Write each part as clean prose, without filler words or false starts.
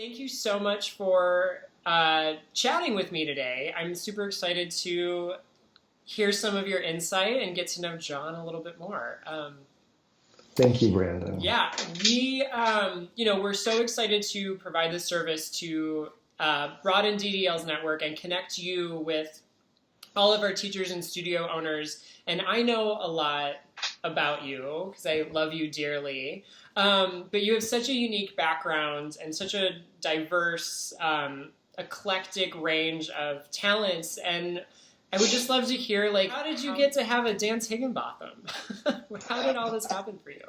Thank you so much for chatting with me today. I'm super excited to hear some of your insight and get to know John a little bit more. Thank you, Brandon. Yeah, we're so excited to provide this service to broaden DDL's network and connect you with all of our teachers and studio owners. And I know a lot about you because I love you dearly. But you have such a unique background and such a diverse, eclectic range of talents. And I would just love to hear, like, how did you get to have a Dance Heginbotham? How did all this happen for you?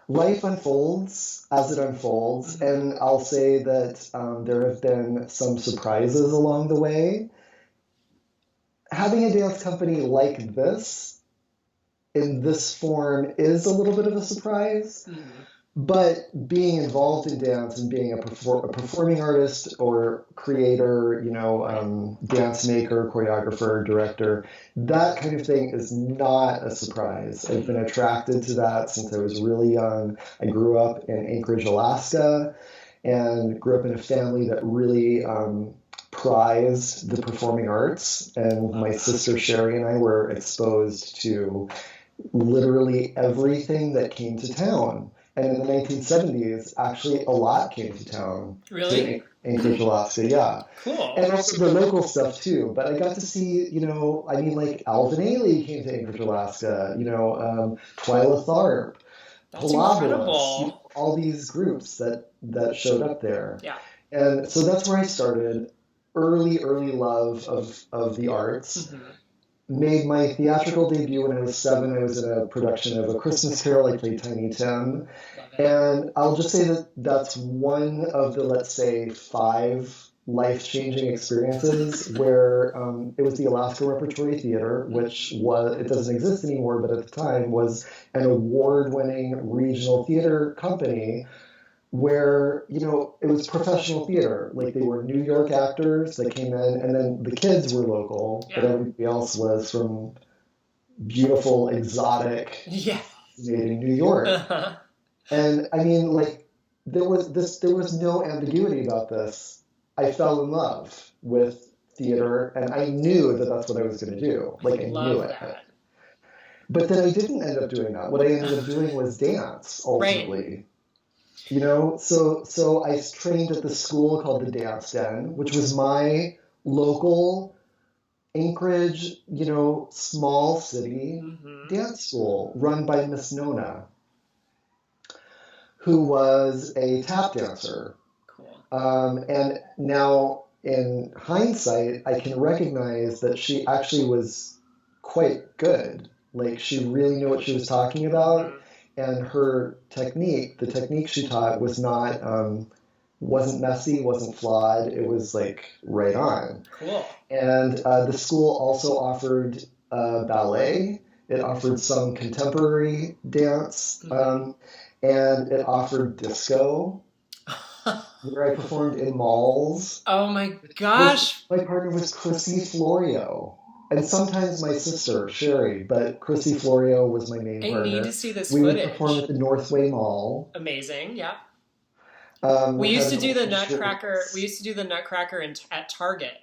Life unfolds as it unfolds, and I'll say that there have been some surprises along the way. Having a dance company like this, in this form, is a little bit of a surprise. Mm-hmm. But being involved in dance and being a performing artist or creator, dance maker, choreographer, director, that kind of thing is not a surprise. I've been attracted to that since I was really young. I grew up in Anchorage, Alaska, and grew up in a family that really prized the performing arts. And my sister Sherry and I were exposed to literally everything that came to town. And in the 1970s, actually, a lot came to town. Really? To Anchorage, Alaska, yeah. Cool. And also the local stuff, too. But I got to see, Alvin Ailey came to Anchorage, Alaska, Twyla Tharp, That's incredible. All these groups that showed up there. Yeah. And so that's where I started. Early love of the arts. Mm-hmm. Made my theatrical debut when I was 7. I was in a production of A Christmas Carol. I played Tiny Tim. And I'll just say that that's one of the, let's say, 5 life-changing experiences where it was the Alaska Repertory Theater, which it doesn't exist anymore, but at the time was an award-winning regional theater company where, it was professional theater. Like, they were New York actors that came in, and then the kids were local, but everybody else was from beautiful, exotic, made in New York. Uh-huh. And, there was no ambiguity about this. I fell in love with theater, and I knew that that's what I was going to do. I knew it. That. But then I didn't end up doing that. What I ended up doing was dance, ultimately. Right. So I trained at the school called the Dance Den, which was my local Anchorage, small city dance school run by Miss Nona, who was a tap dancer. Cool. And now in hindsight, I can recognize that she actually was quite good. Like, she really knew what she was talking about. Mm-hmm. And her technique, the technique she taught was wasn't messy, wasn't flawed. It was right on. Cool. And the school also offered ballet. It offered some contemporary dance, and it offered disco, where I performed in malls. Oh my gosh! My partner was Chrissy Florio. And sometimes my sister, Sherry, but Chrissy Florio was my main partner. I need to see this footage. We would perform at the Northway Mall. Amazing, yeah. We used to do the Nutcracker. We used to do the Nutcracker at Target.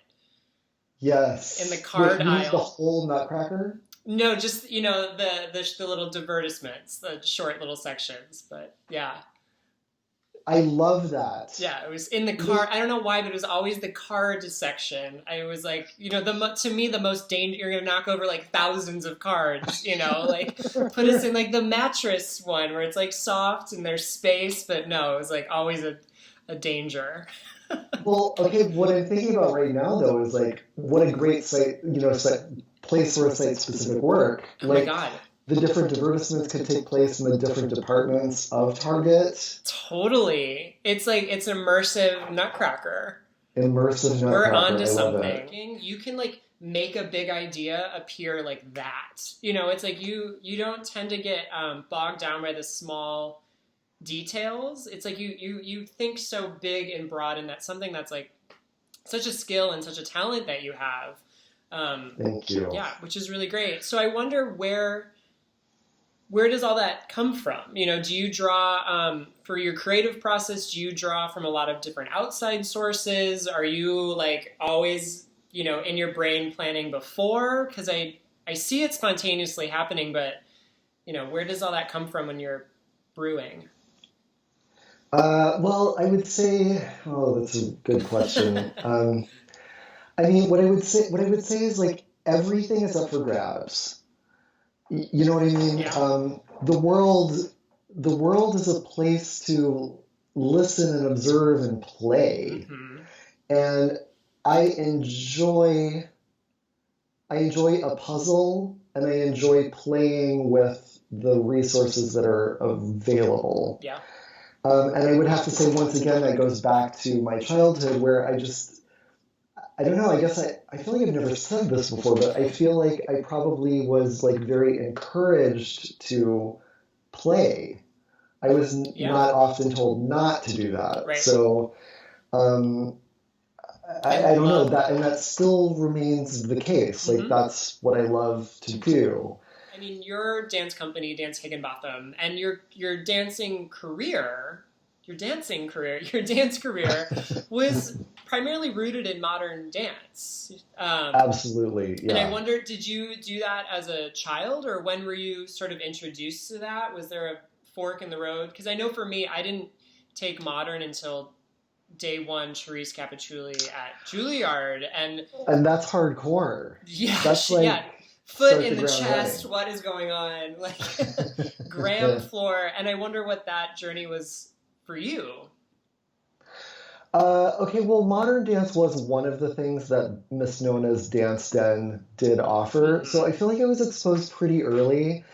Yes. In the card aisle. The whole Nutcracker? No, just the little divertisements, the short little sections. But yeah. I love that. Yeah, it was in the card. I don't know why, but it was always the card section. I was like, to me, the most danger. You're gonna knock over thousands of cards. Put us in the mattress one where it's soft and there's space, but no, it was always a danger. Well, okay. What I'm thinking about right now, though, is what a great site. Place for a site-specific work. Oh my God. The different divertisements could take place in the different departments of Target. Totally. It's it's immersive Nutcracker. Immersive Nutcracker. We're onto something. You can make a big idea appear like that. It's you don't tend to get bogged down by the small details. It's you think so big and broad, and that's something that's such a skill and such a talent that you have. Thank you. Yeah, which is really great. So I wonder where where does all that come from? You know, do you draw for your creative process? Do you draw from a lot of different outside sources? Are you like always, you know, in your brain planning before? Because I see it spontaneously happening, but you know, where does all that come from when you're brewing? Well, I would say, oh, that's a good question. I mean, what I would say is like everything is up for grabs. You know what I mean? Yeah. The world is a place to listen and observe and play, Hmm. and I enjoy I enjoy a puzzle, and I enjoy playing with the resources that are available. Yeah. And I would have to say once again that goes back to my childhood where I don't know, I guess I feel like I've never said this before, but I feel like I probably was like very encouraged to play. I was Yeah. not often told not to do that. Right. So um, I don't know love that, and that still remains the case. Like Mhm. that's what I love to do. I mean, your dance company, Dance Heginbotham, and your dancing career, your dance career was primarily rooted in modern dance. Absolutely, And I yeah. wonder, did you do that as a child, or when were you sort of introduced to that? Was there a fork in the road? Because I know for me, I didn't take modern until day one, Charisse Capitulli at Juilliard, and And that's hardcore. yeah, That's like yeah, foot start in the the ground chest. running. What is going on? Like Graham floor, and I wonder what that journey was for you. Okay, well, modern dance was one of the things that Miss Nona's Dance Den did offer. So Hmm. I feel like I was exposed pretty early.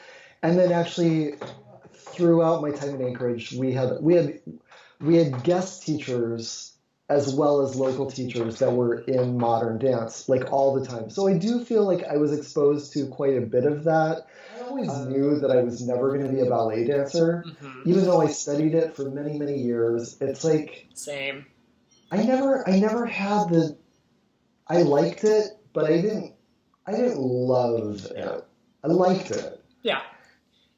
And then actually throughout my time in Anchorage, we had guest teachers as well as local teachers that were in modern dance like all the time. So I do feel like I was exposed to quite a bit of that. I always knew that I was never going to be a ballet dancer, Hmm. even though I studied it for many, many years. It's like Same. I never had the I liked it, but I didn't love Yeah. it. I liked it. Yeah.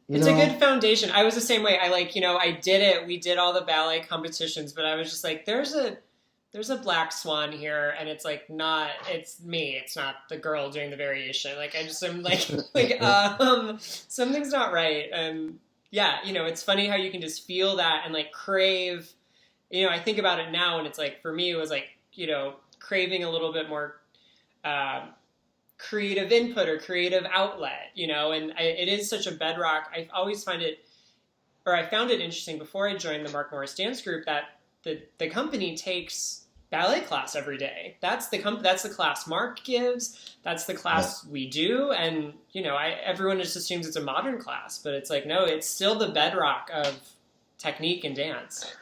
You It's a know? good foundation. I was the same way. I like, you know, I did it. We did all the ballet competitions, but I was just like, there's a black swan here, and it's like not. It's me. It's not the girl doing the variation. Like I just am like something's not right. And yeah, you know, it's funny how you can just feel that and like crave. You know, I think about it now, and it's like for me, it was like you know craving a little bit more. Um, Creative input or creative outlet, you know, and it is such a bedrock. I always find it, or I found it interesting before I joined the Mark Morris Dance Group that the company takes ballet class every day. That's the class Mark gives. That's the class we do, and you know, everyone just assumes it's a modern class, but it's like no, it's still the bedrock of technique and dance.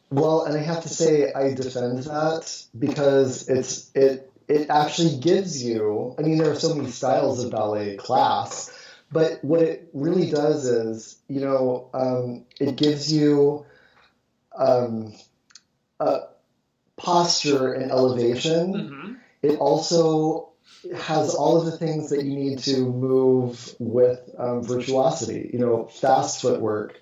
Well, and I have to say I defend that because it actually gives you, I mean, there are so many styles of ballet class, but what it really does is, you know, it gives you um, a posture and elevation. Hmm. It also has all of the things that you need to move with virtuosity, you know, fast footwork,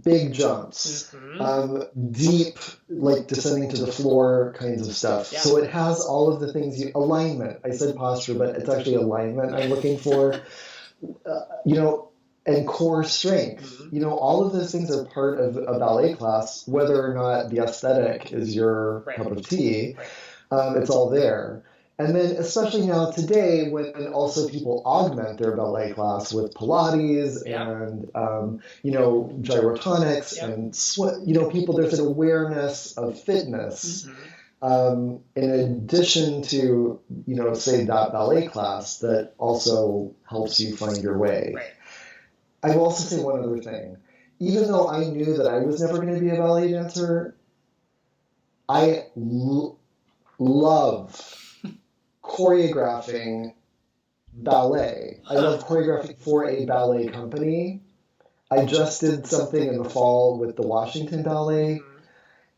big jumps, Hmm. deep, like descending to the floor kinds of stuff. Yeah. So it has all of the things alignment. I said posture, but it's actually alignment I'm looking for, you know, and core strength. Hmm. You know, all of those things are part of a ballet class, whether or not the aesthetic is your Right. cup of tea, Right. it's all there. And then, especially now today, when also people augment their ballet class with Pilates Yeah. and you know gyrotonics Yeah. and you know people. There's an awareness of fitness Hmm. in addition to you know say that ballet class that also helps you find your way. Right. I will also say one other thing. Even though I knew that I was never going to be a ballet dancer, I love choreographing ballet. I love choreographing for a ballet company. I just did something in the fall with the Washington Ballet,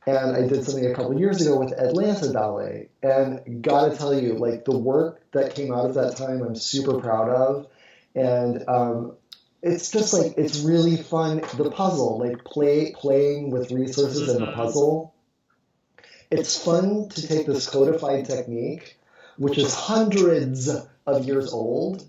and I did something a couple years ago with Atlanta Ballet. And gotta tell you, like the work that came out of that time, I'm super proud of. And it's just like, it's really fun. The puzzle, like playing with resources in the puzzle. It's fun to take this codified technique, which is hundreds of years old,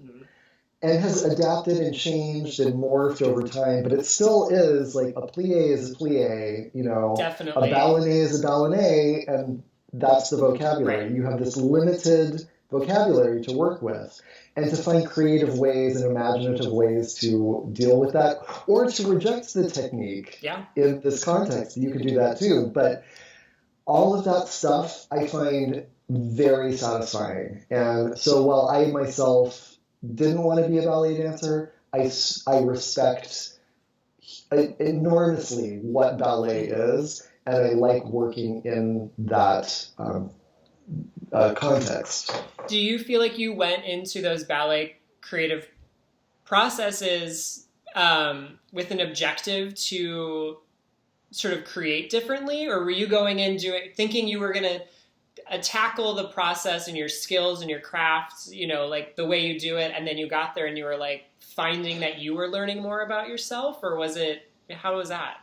and has adapted and changed and morphed over time, but it still is like a plie is a plie, you know, Definitely. a ballet is a ballet, and that's the vocabulary. Right. You have this limited vocabulary to work with, and to find creative ways and imaginative ways to deal with that, or to reject the technique in this context. You can do that too, but all of that stuff I find very satisfying. And so while I myself didn't want to be a ballet dancer, I respect enormously what ballet is, and I like working in that context. Do you feel like you went into those ballet creative processes with an objective to sort of create differently, or were you going in thinking you were going to tackle the process and your skills and your crafts, you know, like the way you do it, and then you got there and you were like finding that you were learning more about yourself, or how was that?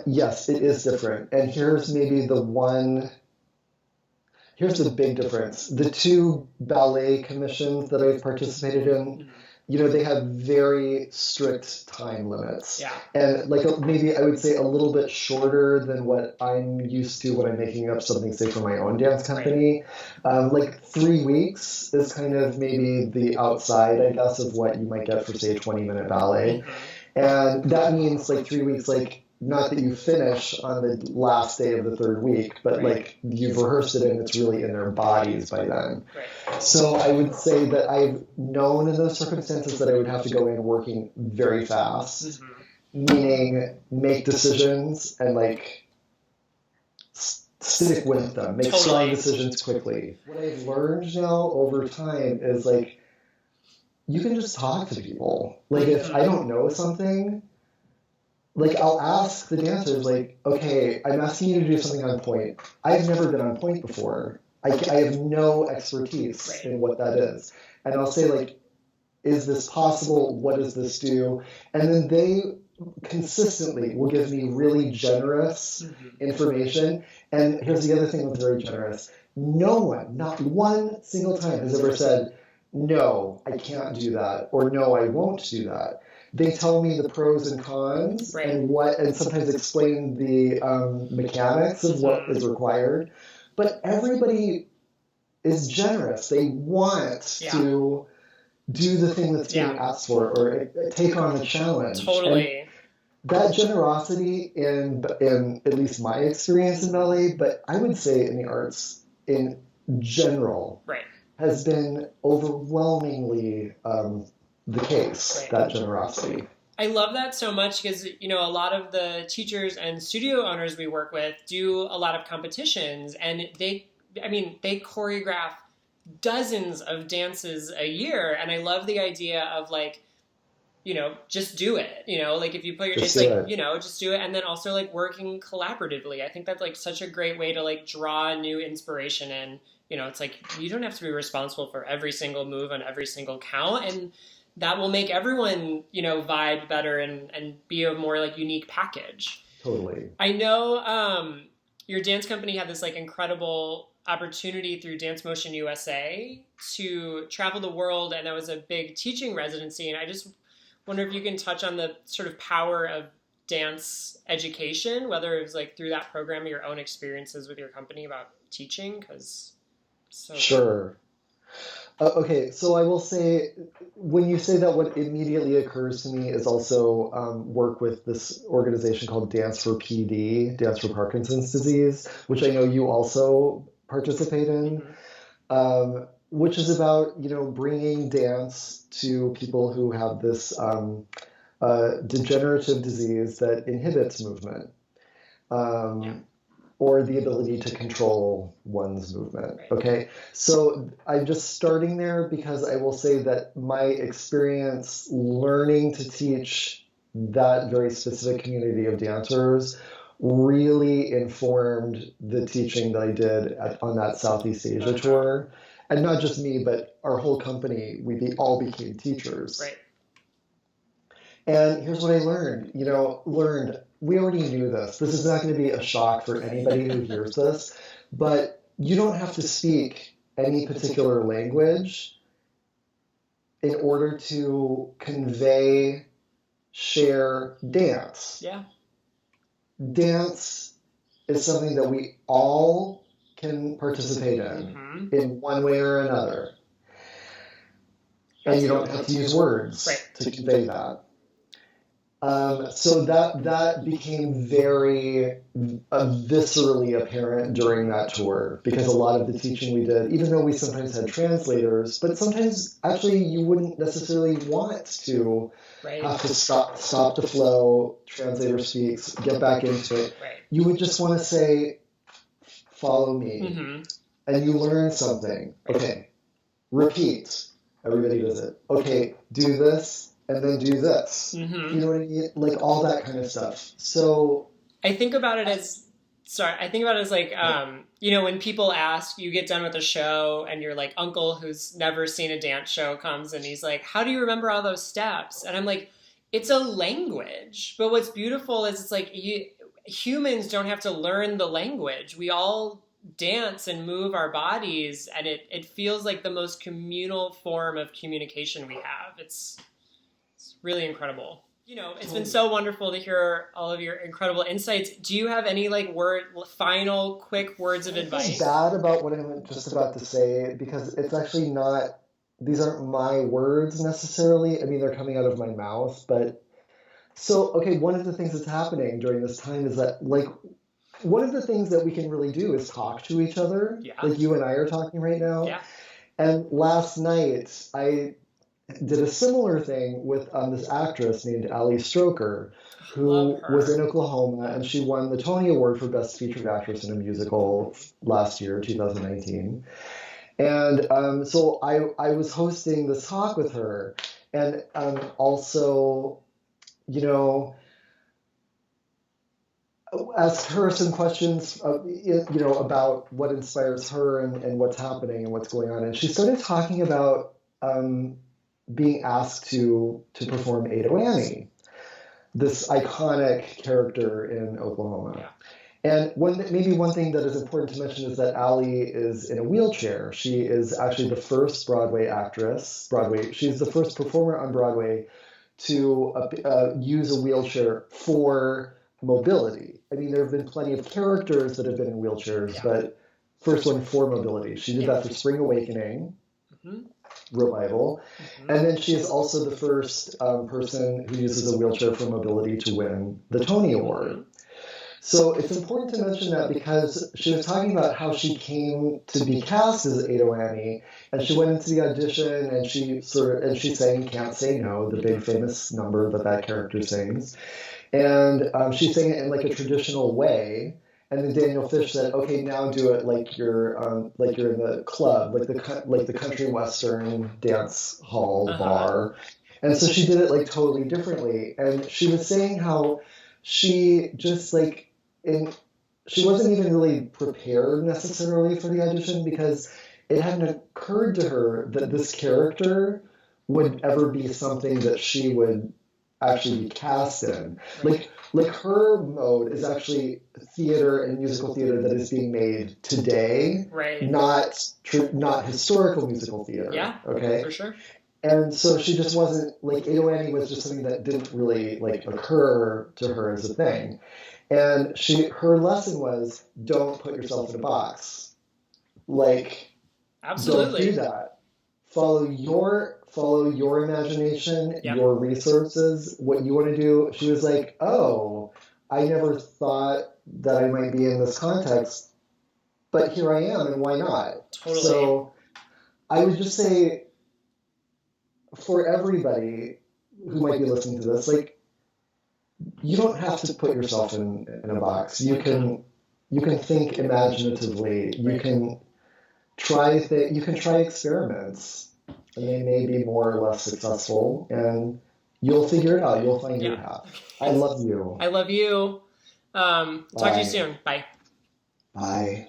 Yes, it is different. And here's the big difference. The two ballet commissions that I've participated in, you know, they have very strict time limits. Yeah. And like maybe I would say a little bit shorter than what I'm used to when I'm making up something, say, for my own dance company. Right. Like 3 weeks is kind of maybe the outside, I guess, of what you might get for, say, a 20-minute ballet. And that means like 3 weeks, like, not that you finish on the last day of the third week, but like you've rehearsed it and it's really in their bodies by then. Right. So I would say that I've known in those circumstances that I would have to go in working very fast, meaning make decisions and like stick with them, make strong decisions quickly. What I've learned now over time is like, you can just talk to people. Like if I don't know something, like I'll ask the dancers, like, okay, I'm asking you to do something on point. I've never been on point before. I have no expertise in what that is. And I'll say, like, is this possible? What does this do? And then they consistently will give me really generous information. And here's the other thing that's very generous. No one, not one single time, has ever said, no, I can't do that, or no, I won't do that. They tell me the pros and cons and sometimes explain the mechanics of what is required. But everybody is generous. They want to do the thing that's being asked for, or take on the challenge. Totally. And that generosity in at least my experience in ballet, but I would say in the arts in general, has been overwhelmingly the case, that generosity. I love that so much because, you know, a lot of the teachers and studio owners we work with do a lot of competitions, and they choreograph dozens of dances a year. And I love the idea of like, you know, just do it, you know, like if you put your, it's like, you know, just do it. And then also like working collaboratively. I think that's like such a great way to like draw new inspiration in. You know, it's like you don't have to be responsible for every single move on every single count, and that will make everyone, you know, vibe better and be a more like unique package. Totally. I know your dance company had this like incredible opportunity through Dance Motion USA to travel the world, and that was a big teaching residency. And I just wonder if you can touch on the sort of power of dance education, whether it was like through that program or your own experiences with your company about teaching, because Sure. Okay, so I will say, when you say that, what immediately occurs to me is also work with this organization called Dance for PD, Dance for Parkinson's Disease, which I know you also participate in, which is about, you know, bringing dance to people who have this degenerative disease that inhibits movement. Or the ability to control one's movement, okay? So I'm just starting there because I will say that my experience learning to teach that very specific community of dancers really informed the teaching that I did on that Southeast Asia tour. And not just me, but our whole company, we all became teachers. Right. And here's what I learned. We already knew this. This is not going to be a shock for anybody who hears this, but you don't have to speak any particular language in order to convey, share dance. Yeah. Dance is something that we all can participate in one way or another. And you don't have to use words to convey that. So that became very viscerally apparent during that tour, because a lot of the teaching we did, even though we sometimes had translators, but sometimes actually you wouldn't necessarily want to have to stop the flow, translator speaks, get back into it. You would just want to say, follow me, and you learn something. Okay, repeat. Everybody does it. Okay, do this. And then do this. You know what I mean? Like all that kind of stuff. So I think about it as like, when people ask, you get done with a show and your like uncle who's never seen a dance show comes and he's like, how do you remember all those steps? And I'm like, it's a language. But what's beautiful is it's like humans don't have to learn the language. We all dance and move our bodies, and it feels like the most communal form of communication we have. It's really incredible. It's been so wonderful to hear all of your incredible insights. Do you have any final quick words of advice? I feel bad about what I'm just about to say, because it's actually not, these aren't my words necessarily. I mean, they're coming out of my mouth, but one of the things that's happening during this time is that one of the things that we can really do is talk to each other. Yeah. Like you and I are talking right now. Yeah. And last night I did a similar thing with this actress named Ali Stroker, who was in Oklahoma, and she won the Tony Award for Best Featured Actress in a Musical last year, 2019. And so I was hosting this talk with her, and also, asked her some questions, about what inspires her and what's happening and what's going on. And she started talking about being asked to perform Ado Annie, this iconic character in Oklahoma. Yeah. And one thing that is important to mention is that Ali is in a wheelchair. She is actually the first Broadway actress. She's the first performer on Broadway to use a wheelchair for mobility. I mean, there have been plenty of characters that have been in wheelchairs, but first one for mobility. She did that for Spring Awakening. Revival. And then she is also the first person who uses a wheelchair for mobility to win the Tony Award. So it's important to mention that, because she was talking about how she came to be cast as Ado Annie, and she went into the audition and she sang Can't Say No, the big famous number that character sings. And she sang it in like a traditional way. And then Daniel Fish said, "Okay, now do it like you're in the club, like the country western dance hall bar." And so she did it like totally differently. And she was saying how she just she wasn't even really prepared necessarily for the audition, because it hadn't occurred to her that this character would ever be something that she would actually be cast in. Like her mode is actually theater and musical theater that is being made today, not historical musical theater. Yeah, okay, for sure. And so she just wasn't Ado Annie was just something that didn't really occur to her as a thing. And her lesson was, don't put yourself in a box. Absolutely. Don't do that. Follow your imagination, your resources, what you want to do. She was like, oh, I never thought that I might be in this context, but here I am, and why not? Totally. So I would just say, for everybody who might be listening to this, you don't have to put yourself in a box. You can think imaginatively. You can try experiments, and they may be more or less successful, and you'll figure it out. You'll find your path. I love you. I love you. Talk to you soon. Bye. Bye.